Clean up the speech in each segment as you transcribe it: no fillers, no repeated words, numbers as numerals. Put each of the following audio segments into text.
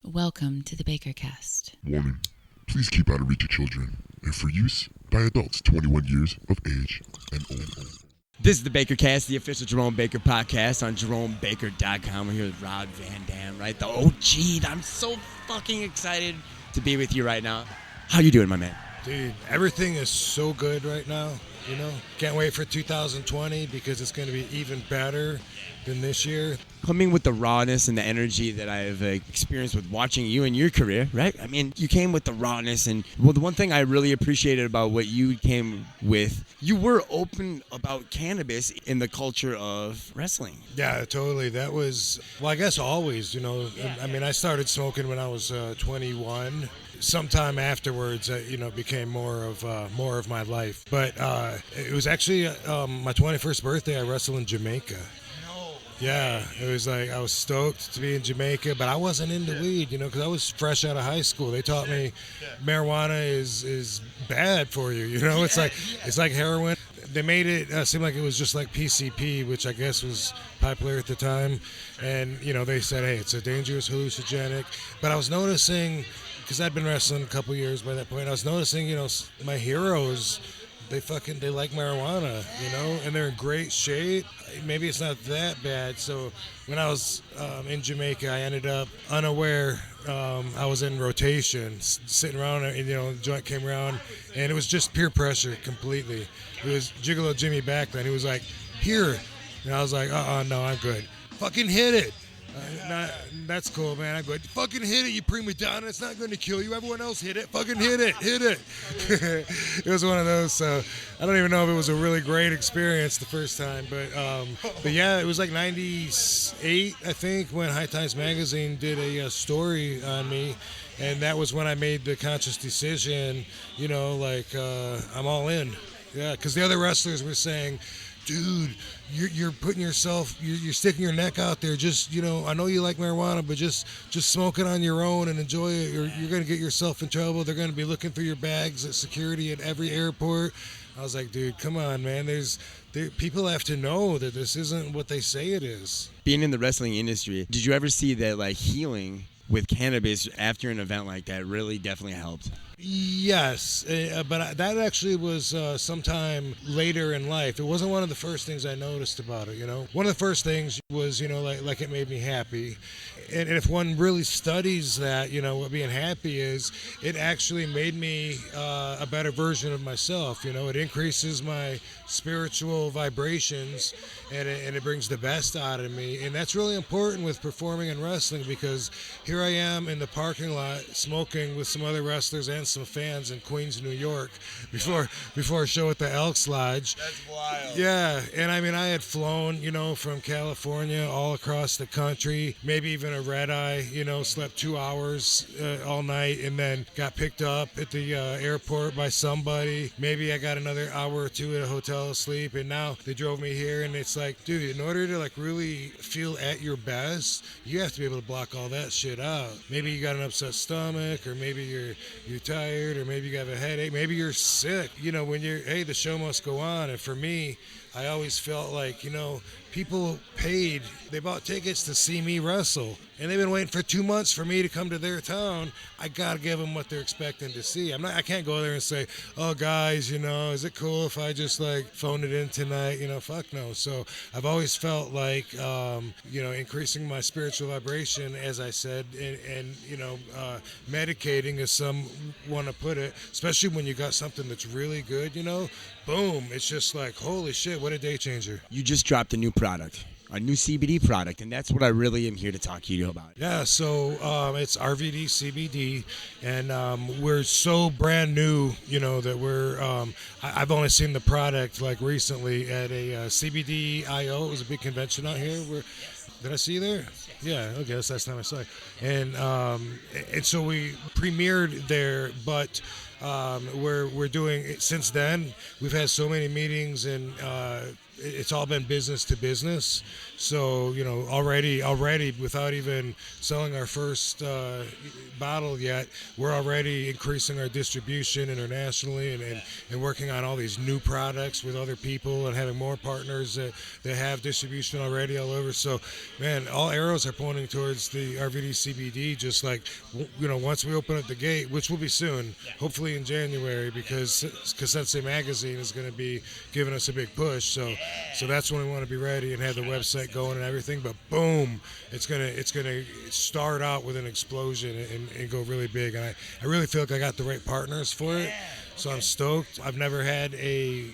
Welcome to the Bakercast. Warning, please keep out of reach of children and for use by adults 21 years of age and old. This is the Bakercast, the official Jerome Baker podcast on JeromeBaker.com. We're here with Rod Van Dam, right? The OG. I'm so fucking excited to be with you right now. How you doing, my man? Dude, everything is so good right now, you know? Can't wait for 2020 because it's going to be even better than this year. Coming with the rawness and the energy that I've experienced with watching you in your career, right? I mean, you came with the rawness, and well, the one thing I really appreciated about what you came with, you were open about cannabis in the culture of wrestling. Yeah, totally. That was, well, I guess always, you know. I mean, I started smoking when I was 21. Sometime afterwards, became more of my life. But it was actually my 21st birthday. I wrestled in Jamaica. Yeah, it was like I was stoked to be in Jamaica, but I wasn't into weed, you know, because I was fresh out of high school. They taught me marijuana is bad for you, you know. It's like heroin. They made it seem like it was just like PCP, which I guess was popular at the time. And, you know, they said, hey, it's a dangerous hallucinogenic. But I was noticing, because I'd been wrestling a couple years by that point, I was noticing, you know, my heroes, they like marijuana, you know, and they're in great shape. Maybe it's not that bad. So when I was in Jamaica, I ended up unaware. I was in rotation, sitting around, and, you know, the joint came around, and it was just peer pressure completely. It was Gigolo Jimmy back then. He was like, here. And I was like, no, I'm good. Fucking hit it. That's cool, man. I'm good. Fucking hit it, you prima donna. It's not going to kill you. Everyone else hit it. Fucking hit it. It was one of those. So I don't even know if it was a really great experience the first time, but yeah, it was like '98, I think, when High Times Magazine did a story on me, and that was when I made the conscious decision. You know, like I'm all in. Yeah, because the other wrestlers were saying, dude, you're putting yourself, you're sticking your neck out there. Just, you know, I know you like marijuana, but just smoke it on your own and enjoy it. You're going to get yourself in trouble. They're going to be looking for your bags at security at every airport. I was like, dude, come on, man. People have to know that this isn't what they say it is. Being in the wrestling industry, did you ever see that, like, healing with cannabis after an event like that really definitely helped? Yes, but that actually was sometime later in life. It wasn't one of the first things I noticed about it, you know. One of the first things was, you know, like it made me happy. And if one really studies that, you know, what being happy is, it actually made me a better version of myself. You know, it increases my spiritual vibrations, and it brings the best out of me. And that's really important with performing in wrestling, because here I am in the parking lot smoking with some other wrestlers and some fans in Queens, New York, before a show at the Elks Lodge. That's wild. Yeah, and I mean, I had flown, you know, from California all across the country, maybe even a red eye, you know, slept 2 hours all night, and then got picked up at the airport by somebody. Maybe I got another hour or two at a hotel asleep, and now they drove me here, and it's like, dude, in order to like really feel at your best, you have to be able to block all that shit out. Maybe you got an upset stomach, or maybe you're tired, or maybe you have a headache, maybe you're sick. You know, when the show must go on. And for me, I always felt like, you know, people they bought tickets to see me wrestle, and they've been waiting for 2 months for me to come to their town. I gotta give them what they're expecting to see. I can't go there and say, oh guys, you know, is it cool if I just like phone it in tonight? You know, fuck no. So I've always felt like, you know, increasing my spiritual vibration, as I said, and you know, medicating, as some want to put it, especially when you got something that's really good, you know, boom, it's just like, holy shit, what a day changer. You just dropped a new product, a new CBD product, and that's what I really am here to talk to you about. Yeah, so it's RVDCBD, and we're so brand new, you know, that I've only seen the product like recently at a CBD IO. It was a big convention out here. Did I see you there? Yeah, okay, that's the last time I saw you. And so we premiered there, but we're doing, since then, we've had so many meetings and it's all been business to business. So, already without even selling our first bottle yet, we're already increasing our distribution internationally and working on all these new products with other people and having more partners that have distribution already all over. So, man, all arrows are pointing towards the RVDCBD, just like, once we open up the gate, which will be soon, hopefully in January, because Sensi magazine is going to be giving us a big push. So that's when we want to be ready and have the website going and everything. But boom, it's gonna start out with an explosion and go really big. And I really feel like I got the right partners for it. So I'm stoked. I've never had a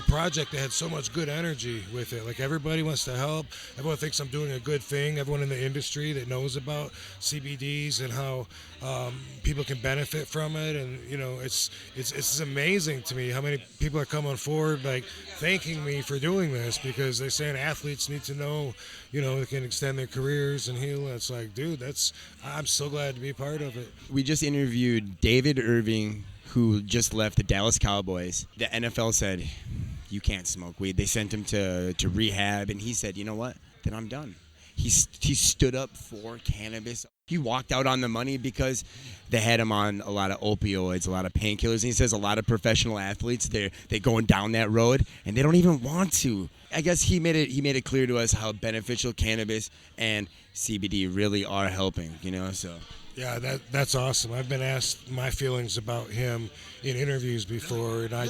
project that had so much good energy with it. Like, everybody wants to help. Everyone thinks I'm doing a good thing. Everyone in the industry that knows about CBDs and how people can benefit from it. And, it's amazing to me how many people are coming forward, like, thanking me for doing this, because they're saying athletes need to know, they can extend their careers and heal. And it's like, dude, I'm so glad to be a part of it. We just interviewed David Irving, who just left the Dallas Cowboys. The NFL said, you can't smoke weed. They sent him to rehab, and he said, you know what? Then I'm done. He stood up for cannabis. He walked out on the money because they had him on a lot of opioids, a lot of painkillers. And he says a lot of professional athletes, they're going down that road, and they don't even want to. I guess he made it clear to us how beneficial cannabis and CBD really are helping, so. Yeah, that's awesome. I've been asked my feelings about him in interviews before, and I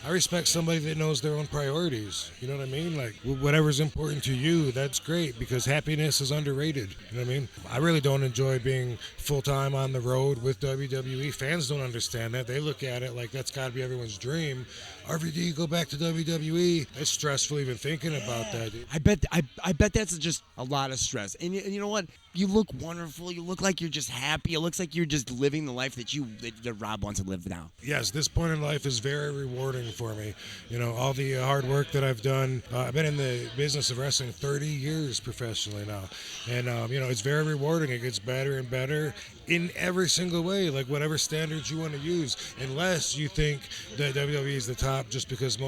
respect somebody that knows their own priorities. You know what I mean? Like, whatever's important to you, that's great, because happiness is underrated. You know what I mean? I really don't enjoy being full-time on the road with WWE. Fans don't understand that. They look at it like that's got to be everyone's dream. RVD, go back to WWE. It's stressful even thinking about that, dude. I bet that's just a lot of stress. And you know what? You look wonderful. You look like you're just happy. It looks like you're just living the life that Rob wants to live now. Yes, this point in life is very rewarding for me. All the hard work that I've done. I've been in the business of wrestling 30 years professionally now. And, it's very rewarding. It gets better and better in every single way, like whatever standards you want to use, unless you think that WWE is the top just because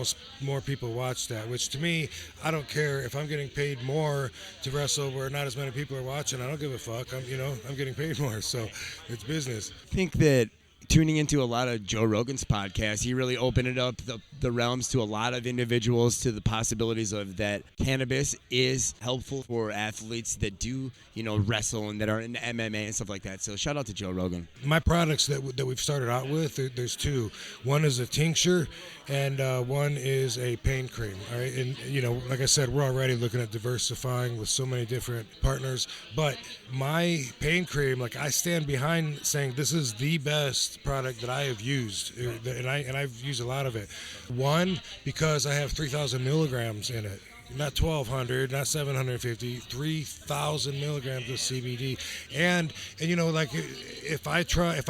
more people watch that, which to me, I don't care if I'm getting paid more to wrestle where not as many people are watching. I don't give a fuck. I'm getting paid more, so it's business. I think that tuning into a lot of Joe Rogan's podcast, he really opened it up the realms to a lot of individuals, to the possibilities of that cannabis is helpful for athletes that do, wrestle and that are in MMA and stuff like that. So shout out to Joe Rogan. My products that we've started out with, there's two. One is a tincture, and one is a pain cream. All right, and like I said, we're already looking at diversifying with so many different partners. But my pain cream, like, I stand behind saying this is the best product that I have used, and I've used a lot of it. One, because I have 3,000 milligrams in it. Not 1,200, not 750, 3,000 milligrams of CBD, and like, if I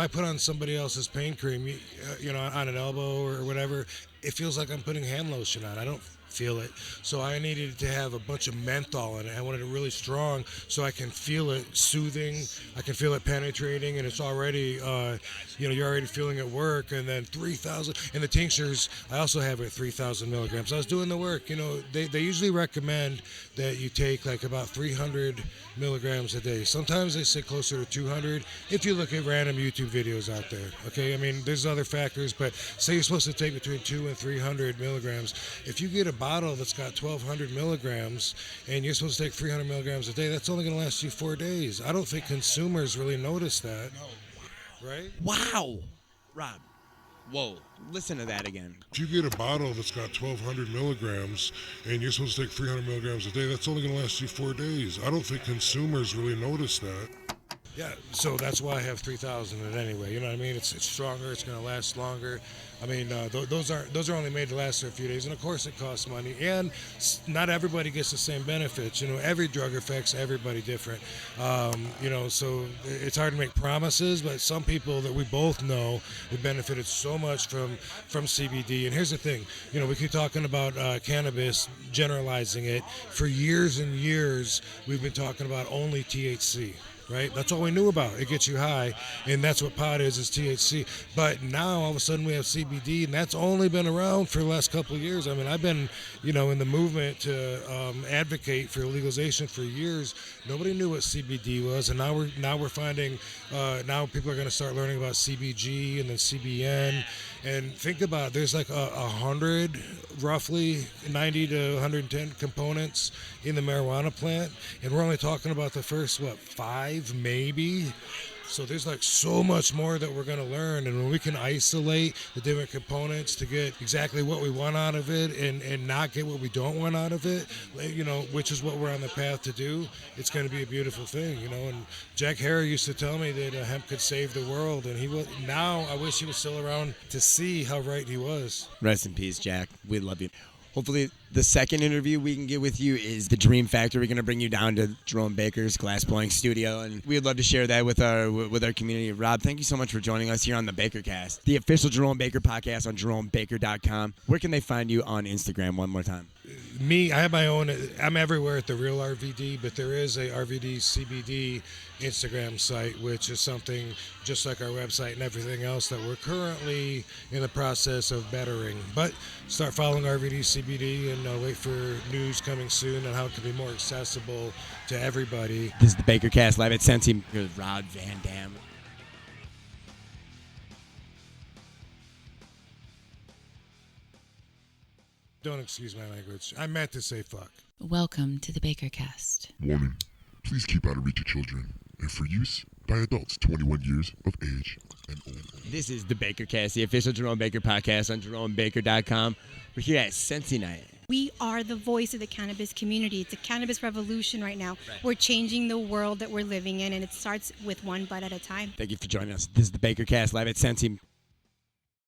put on somebody else's pain cream, on an elbow or whatever, it feels like I'm putting hand lotion on. I don't feel it, so I needed to have a bunch of menthol in it. I wanted it really strong so I can feel it soothing, I can feel it penetrating, and it's already you're already feeling it work. And then 3,000, and the tinctures I also have at 3,000 milligrams. I was doing the work. They usually recommend that you take like about 300 milligrams a day. Sometimes they say closer to 200 if you look at random YouTube videos out there. Okay, I mean, there's other factors, but say you're supposed to take between 200 and 300 milligrams. If you get a bottle that's got 1,200 milligrams and you're supposed to take 300 milligrams a day, that's only going to last you 4 days. I don't think consumers really notice that. Right? Wow. Rob. Whoa. Listen to that again. If you get a bottle that's got 1,200 milligrams and you're supposed to take 300 milligrams a day, that's only going to last you 4 days. I don't think consumers really notice that. Yeah, so that's why I have 3,000 in it anyway. You know what I mean? It's stronger. It's going to last longer. I mean, those are only made to last for a few days, and of course it costs money. And not everybody gets the same benefits. Every drug affects everybody different. So it's hard to make promises, but some people that we both know have benefited so much from CBD. And here's the thing, we keep talking about cannabis, generalizing it. For years and years, we've been talking about only THC. right? That's all we knew about. It gets you high, and that's what pot is THC. But now all of a sudden we have CBD, and that's only been around for the last couple of years. I mean, I've been, in the movement to advocate for legalization for years. Nobody knew what CBD was, and now we're finding now people are going to start learning about CBG and then CBN. And think about it, there's like 100, roughly 90 to 110 components in the marijuana plant, and we're only talking about the first 5 maybe. So there's like so much more that we're going to learn, and when we can isolate the different components to get exactly what we want out of it and not get what we don't want out of it, which is what we're on the path to do, it's going to be a beautiful thing, And Jack Harry used to tell me that hemp could save the world, and he will. Now I wish he was still around to see how right he was. Rest in peace, Jack. We love you. Hopefully, the second interview we can get with you is the Dream Factor. We're going to bring you down to Jerome Baker's glass blowing studio, and we'd love to share that with our community. Rob, thank you so much for joining us here on the Bakercast, the official Jerome Baker podcast on JeromeBaker.com. Where can they find you on Instagram one more time? Me, I have my own. I'm everywhere at The Real RVD, but there is a RVDCBD Instagram site, which is something just like our website and everything else that we're currently in the process of bettering. But start following RVDCBD and wait for news coming soon on how it can be more accessible to everybody. This is the Bakercast live at Sensi with Rod Van Dam. Don't excuse my language. I meant to say fuck. Welcome to the Bakercast. Warning, please keep out of reach of children and for use by adults 21 years of age and older. This is the Bakercast, the official Jerome Baker podcast on JeromeBaker.com. We're here at Sensi Night. We are the voice of the cannabis community. It's a cannabis revolution right now. Right. We're changing the world that we're living in, and it starts with one bud at a time. Thank you for joining us. This is the Bakercast live at Sensi.